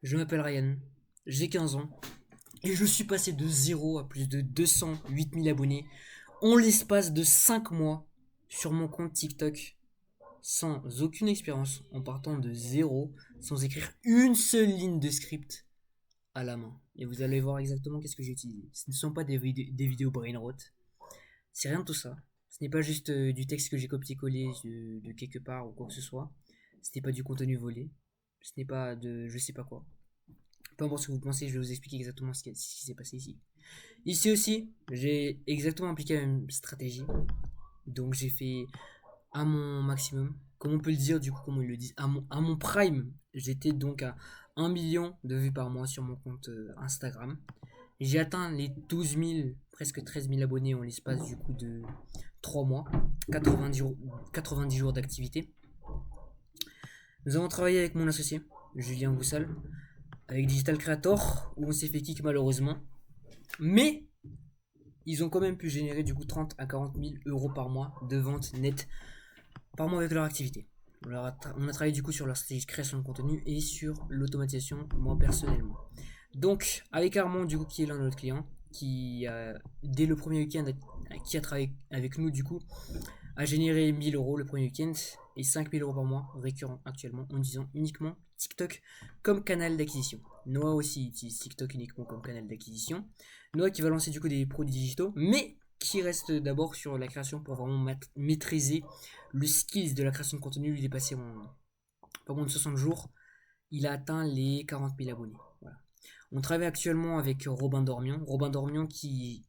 Je m'appelle Ryan, j'ai 15 ans et je suis passé de 0 à plus de 208 000 abonnés en l'espace de 5 mois sur mon compte TikTok sans aucune expérience, en partant de zéro, sans écrire une seule ligne de script à la main. Et vous allez voir exactement qu'est-ce que j'ai utilisé. Ce ne sont pas des vidéos brainrot, c'est rien de tout ça. Ce n'est pas juste du texte que j'ai copié-collé de quelque part ou quoi que ce soit. Ce n'est pas du contenu volé. Ce n'est pas de je sais pas quoi. Peu importe ce que vous pensez, je vais vous expliquer exactement ce qui s'est passé ici. Ici aussi, j'ai exactement appliqué la même stratégie. Donc j'ai fait à mon maximum. Comme on peut le dire, du coup, comme ils le disent, à mon prime, j'étais donc à 1 million de vues par mois sur mon compte Instagram. J'ai atteint les 12 000, presque 13 000 abonnés en l'espace du coup de 3 mois, 90 jours d'activité. Nous avons travaillé avec mon associé, Julien Boussal, avec Digital Creator, où on s'est fait kick malheureusement. Mais ils ont quand même pu générer du coup 30 à 40 000 euros par mois de vente nette par mois avec leur activité. On a travaillé du coup sur leur stratégie de création de contenu et sur l'automatisation, moi personnellement. Donc, avec Armand, du coup, qui est l'un de nos clients, qui, dès le premier week-end, qui a travaillé avec nous, du coup, a généré 1000 euros le premier week-end et 5000 euros par mois récurrent actuellement en disant uniquement TikTok comme canal d'acquisition. Noah aussi utilise TikTok uniquement comme canal d'acquisition. Noah qui va lancer du coup des produits digitaux, mais qui reste d'abord sur la création pour vraiment maîtriser le skills de la création de contenu. Il est passé en pas moins de 60 jours. Il a atteint les 40 000 abonnés. Voilà. On travaille actuellement avec Robin Dormian. Robin Dormian qui,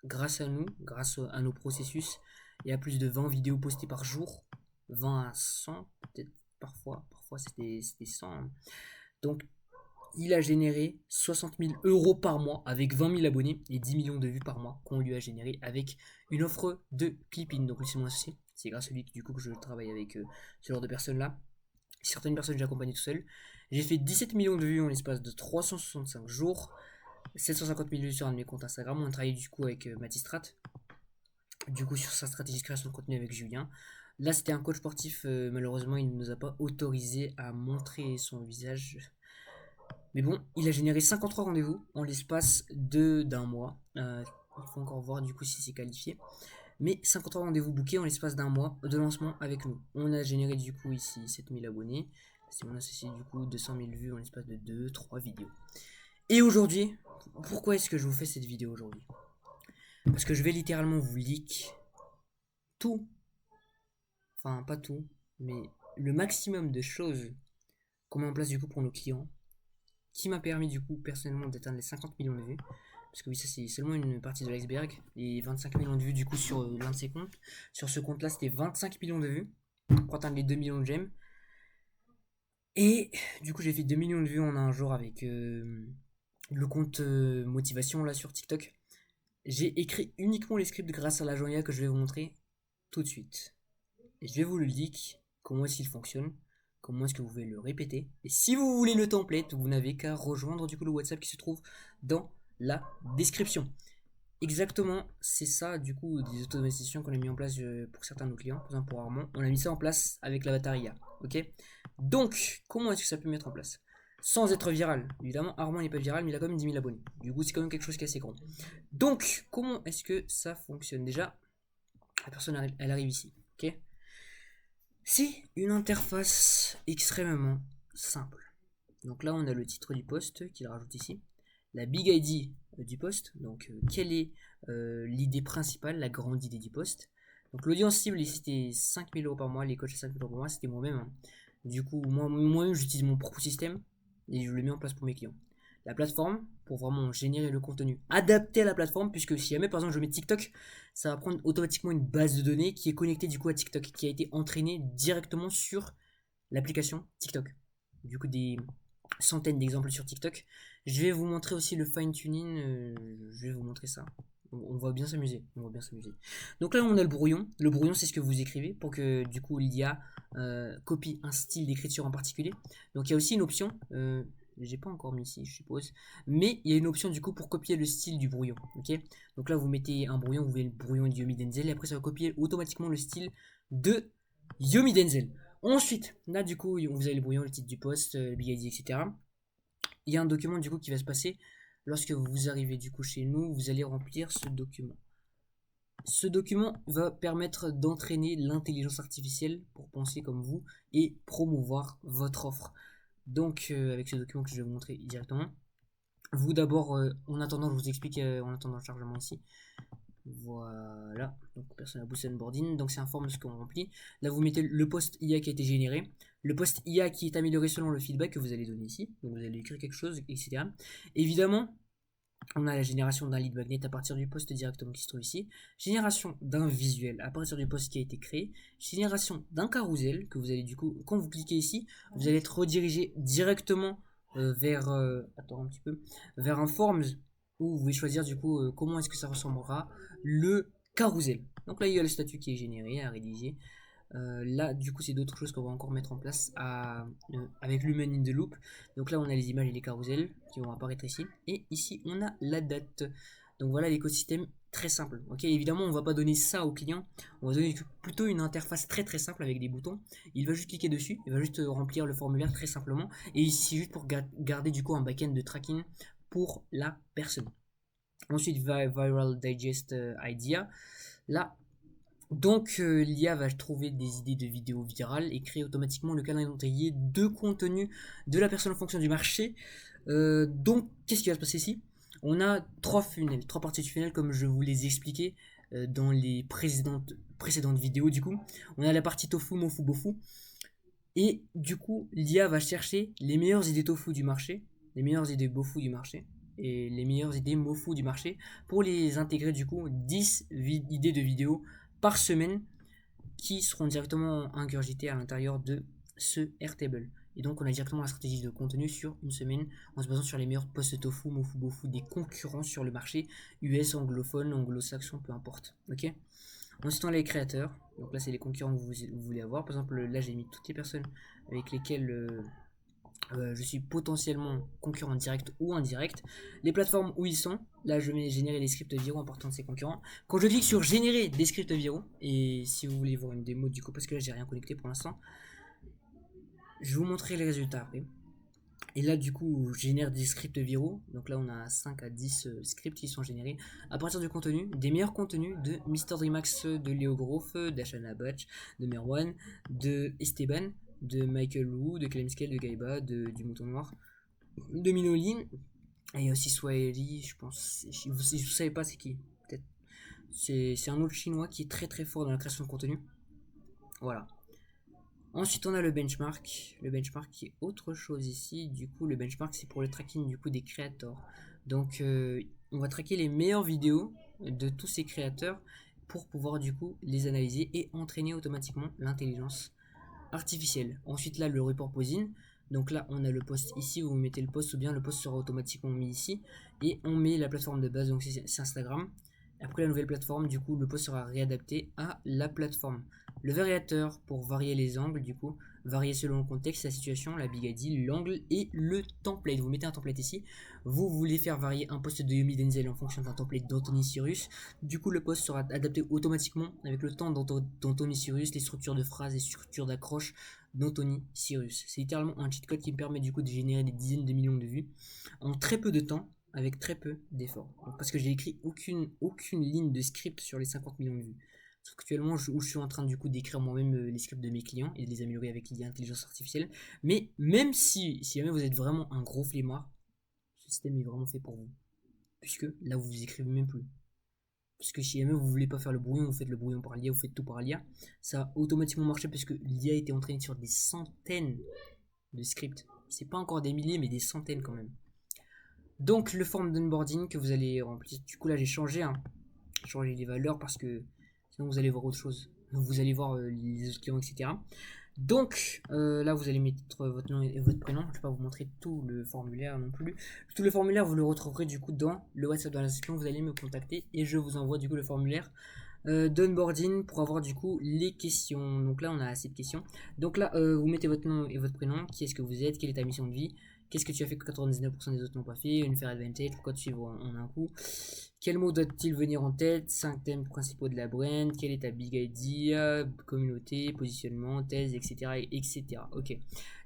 grâce à nous, grâce à nos processus, il y a plus de 20 vidéos postées par jour. 20 à 100, peut-être parfois c'était 100. Hein. Donc il a généré 60 000 euros par mois avec 20 000 abonnés et 10 millions de vues par mois qu'on lui a généré avec une offre de clipping. Donc lui c'est mon associé, c'est grâce à lui du coup que je travaille avec ce genre de personnes là. Certaines personnes j'ai accompagné tout seul. J'ai fait 17 millions de vues en l'espace de 365 jours. 750 000 vues sur un de mes comptes Instagram. On a travaillé du coup avec Mathistrat. Du coup sur sa stratégie de création de contenu avec Julien. Là c'était un coach sportif. Malheureusement il ne nous a pas autorisé à montrer son visage. Mais bon, il a généré 53 rendez-vous en l'espace d'un mois. Il faut encore voir du coup si c'est qualifié. Mais 53 rendez-vous bookés en l'espace d'un mois de lancement avec nous. On a généré du coup ici 7000 abonnés. C'est mon associé du coup 200 000 vues en l'espace de 2-3 vidéos. Et aujourd'hui, pourquoi est-ce que je vous fais cette vidéo aujourd'hui? Parce que je vais littéralement vous leak tout, enfin pas tout, mais le maximum de choses qu'on met en place du coup pour nos clients, qui m'a permis du coup personnellement d'atteindre les 50 millions de vues. Parce que oui, ça c'est seulement une partie de l'iceberg. Les 25 millions de vues du coup sur l'un de ces comptes. Sur ce compte là c'était 25 millions de vues pour atteindre les 2 millions de j'aime. Et du coup j'ai fait 2 millions de vues en un jour avec le compte motivation là sur TikTok. J'ai écrit uniquement les scripts grâce à la Jonia que je vais vous montrer tout de suite. Et je vais vous le leak, comment est-ce qu'il fonctionne, comment est-ce que vous pouvez le répéter. Et si vous voulez le template, vous n'avez qu'à rejoindre du coup le WhatsApp qui se trouve dans la description. Exactement, c'est ça du coup des automatisations qu'on a mis en place pour certains de nos clients, par exemple pour Armand, on a mis ça en place avec l'avatar IA, ok. Donc, comment est-ce que ça peut mettre en place sans être viral? Évidemment, Armand n'est pas viral, mais il a quand même 10 000 abonnés. Du coup, c'est quand même quelque chose qui est assez grand. Donc, comment est-ce que ça fonctionne? Déjà, la personne elle arrive ici, ok. C'est une interface extrêmement simple. Donc là, on a le titre du post qu'il rajoute ici, la big ID du post, donc quelle est l'idée principale, la grande idée du post. Donc l'audience cible ici c'était 5000 euros par mois, les coachs à 5000 euros par mois, c'était moi-même. Hein. Du coup, moi j'utilise mon propre système et je le mets en place pour mes clients. La plateforme, pour vraiment générer le contenu adapté à la plateforme, puisque si jamais par exemple je mets TikTok, ça va prendre automatiquement une base de données qui est connectée du coup à TikTok, qui a été entraînée directement sur l'application TikTok. Du coup des centaines d'exemples sur TikTok. Je vais vous montrer aussi le fine tuning, je vais vous montrer ça. On va bien s'amuser, Donc là on a le brouillon. Le brouillon c'est ce que vous écrivez pour que du coup l'IA copie un style d'écriture en particulier. Donc il y a aussi une option, j'ai pas encore mis ici je suppose, mais il y a une option du coup pour copier le style du brouillon. Ok, donc là vous mettez un brouillon, vous mettez le brouillon de Yomi Denzel et après ça va copier automatiquement le style de Yomi Denzel. Ensuite, là du coup, vous avez le brouillon, le titre du post, le Big ID, etc. il y a un document du coup qui va se passer. Lorsque vous arrivez du coup chez nous, vous allez remplir ce document. Ce document va permettre d'entraîner l'intelligence artificielle pour penser comme vous et promouvoir votre offre. Donc avec ce document que je vais vous montrer directement, vous d'abord, en attendant je vous explique en attendant le chargement ici. Voilà, donc personne à boost onboarding, donc c'est un forme ce qu'on remplit. Là vous mettez le post IA qui a été généré, le post IA qui est amélioré selon le feedback que vous allez donner ici, donc vous allez écrire quelque chose, etc. Évidemment, on a la génération d'un lead magnet à partir du post directement qui se trouve ici, génération d'un visuel à partir du post qui a été créé, génération d'un carrousel que vous allez du coup, quand vous cliquez ici, vous allez être redirigé directement vers, attends un petit peu, vers un forms où vous pouvez choisir du coup comment est-ce que ça ressemblera le carrousel. Donc là il y a le statut qui est généré à rédiger. Là du coup c'est d'autres choses qu'on va encore mettre en place avec l'human in the loop. Donc là on a les images et les carousels qui vont apparaître ici, et ici on a la date. Donc voilà l'écosystème très simple. Ok, évidemment on va pas donner ça au client, on va donner plutôt une interface très très simple avec des boutons. Il va juste cliquer dessus, il va juste remplir le formulaire très simplement, et ici c'est juste pour garder du coup un backend de tracking pour la personne. Ensuite Viral Digest Idea. Là donc l'IA va trouver des idées de vidéos virales et créer automatiquement le calendrier de contenu de la personne en fonction du marché. Donc qu'est-ce qui va se passer ici? On a trois funnels, trois parties du funnel comme je vous les expliquais dans les précédentes vidéos du coup. On a la partie tofu, mofu, bofu. Et du coup l'IA va chercher les meilleures idées tofu du marché, les meilleures idées bofu du marché et les meilleures idées mofu du marché pour les intégrer du coup 10 idées de vidéos par semaine qui seront directement ingurgitées à l'intérieur de ce Airtable. Et donc on a directement la stratégie de contenu sur une semaine en se basant sur les meilleurs posts tofu, mofu, bofu des concurrents sur le marché US, anglophone, anglo-saxon, peu importe. Ok. Ensuite on a les créateurs. Donc là c'est les concurrents que vous voulez avoir. Par exemple là j'ai mis toutes les personnes avec lesquelles je suis potentiellement concurrent direct ou indirect. Les plateformes où ils sont, là je vais générer des scripts viraux en partant de ces concurrents. Quand je clique sur générer des scripts viraux, et si vous voulez voir une démo du coup, parce que là j'ai rien connecté pour l'instant, je vais vous montrer les résultats après. Et là du coup je génère des scripts viraux, donc là on a 5 à 10 scripts qui sont générés à partir du contenu, des meilleurs contenus de Mr. Dreamax, de Léo Groff, d'Ashana Batch, de Merwan, de Esteban, de Michael Wu, de Clemscale, de Gaiba, du Mouton Noir, de Minoli, et il y a aussi Swahili, je pense, vous savez pas c'est qui, peut-être. C'est un autre chinois qui est très très fort dans la création de contenu. Voilà. Ensuite on a le benchmark qui est autre chose ici. Du coup le benchmark c'est pour le tracking du coup des créateurs. Donc on va traquer les meilleures vidéos de tous ces créateurs pour pouvoir du coup les analyser et entraîner automatiquement l'intelligence artificielle. Ensuite là le report posing. Donc là on a le post ici, vous mettez le post ou bien le post sera automatiquement mis ici. Et on met la plateforme de base, donc c'est Instagram. Après la nouvelle plateforme, du coup le post sera réadapté à la plateforme. Le variateur pour varier les angles, du coup, varier selon le contexte, la situation, la big ID, l'angle et le template. Vous mettez un template ici. Vous voulez faire varier un post de Yomi Denzel en fonction d'un template d'Anthony Cyrus. Du coup, le post sera adapté automatiquement avec le temps d'Anthony Cyrus, les structures de phrases et structures d'accroche d'Anthony Cyrus. C'est littéralement un cheat code qui me permet du coup de générer des dizaines de millions de vues en très peu de temps, avec très peu d'efforts. Parce que j'ai écrit aucune ligne de script sur les 50 millions de vues. Sauf qu'actuellement, je suis en train du coup d'écrire moi-même les scripts de mes clients et de les améliorer avec l'intelligence artificielle. Mais même si jamais vous êtes vraiment un gros flemmard, ce système est vraiment fait pour vous. Puisque là, vous écrivez même plus. Parce que si jamais vous voulez pas faire le brouillon, vous faites le brouillon par l'IA, vous faites tout par l'IA. Ça va automatiquement marcher parce que l'IA a été entraînée sur des centaines de scripts. C'est pas encore des milliers, mais des centaines quand même. Donc le form d'onboarding que vous allez remplir, du coup là j'ai changé les valeurs parce que sinon vous allez voir autre chose. Vous allez voir les autres clients, etc. Donc là vous allez mettre votre nom et votre prénom. Je ne vais pas vous montrer tout le formulaire non plus. Tout le formulaire vous le retrouverez du coup dans le WhatsApp de la description. Vous allez me contacter et je vous envoie du coup le formulaire d'onboarding pour avoir du coup les questions. Donc là on a assez de questions. Donc là vous mettez votre nom et votre prénom. Qui est-ce que vous êtes? Quelle est ta mission de vie? Qu'est-ce que tu as fait que 99% des autres n'ont pas fait? Une fair advantage, pourquoi tu suivre en un coup? Quel mot doit-il venir en tête? 5 thèmes principaux de la brand. Quelle est ta big idea? Communauté, positionnement, thèse, etc. etc. Ok.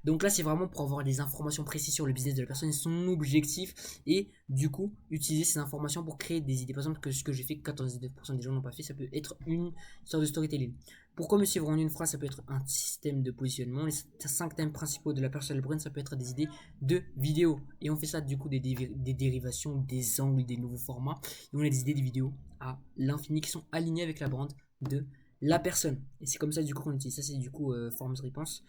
Donc là, c'est vraiment pour avoir des informations précises sur le business de la personne et son objectif. Et du coup, utiliser ces informations pour créer des idées. Par exemple, que ce que j'ai fait, 99% des gens n'ont pas fait, ça peut être une sorte de storytelling. Pourquoi me suivre en une phrase? Ça peut être un système de positionnement. Les 5 thèmes principaux de la personal brand, ça peut être des idées de vidéos. Et on fait ça du coup des dérivations, des angles, des nouveaux formats. Et on a des idées de vidéos à l'infini qui sont alignées avec la brand de la personne. Et c'est comme ça du coup qu'on utilise ça. C'est du coup Forms Response.